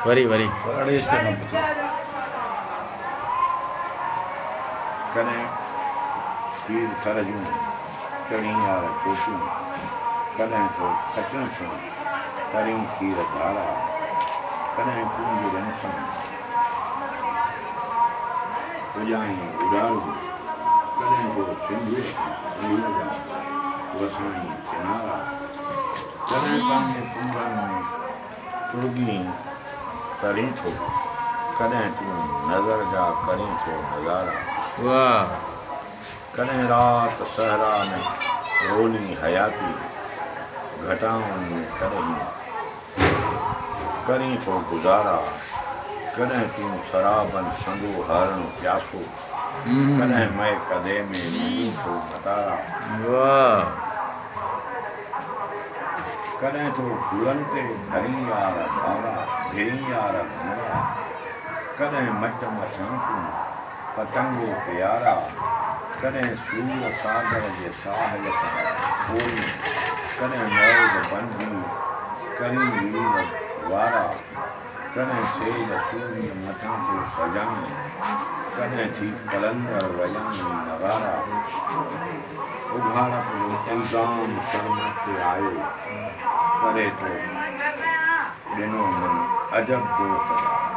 वरी वरी अड़े इसके न पुछो कॾहिं खीर थर जूं चणी यार कोसियूं कॾहिं थो खचण सां तरियूं खीर धारा कॾहिं पूंजरनि सां पुॼाई उॾारूं कॾहिं जो सिंधुअ सां जा वसाई किनारा कॾहिं पंहिंजे कुंभनि में तुरगी करीं थो कॾहिं तूं नज़र जा करीं थो नज़ारा वाह कॾहिं राति सहरा में रोली हयाती घटाउनि में कॾहिं करीं थो गुज़ारा कॾहिं तूं शराबनि संदो हरणु प्यासो कॾहिं मए कदे में मञी थो मतारा वाह कॾहिं तो गुलनि ते घणी यार भावरा घिरी यार भुरा कॾहिं मट मथां तूं पतंगो प्यारा कॾहिं सूर सागर जे साहिल सां बोली कॾहिं मौज बंदी करी वीर वारा कॾहिं सेज सूर्य मथां ते सजाए कॾहिं थी कलंदर वॼाई नगारा उघाड़प जो इल्ज़ाम सरमद ते आयो करे थो ॾिनो मन अजब दोस्त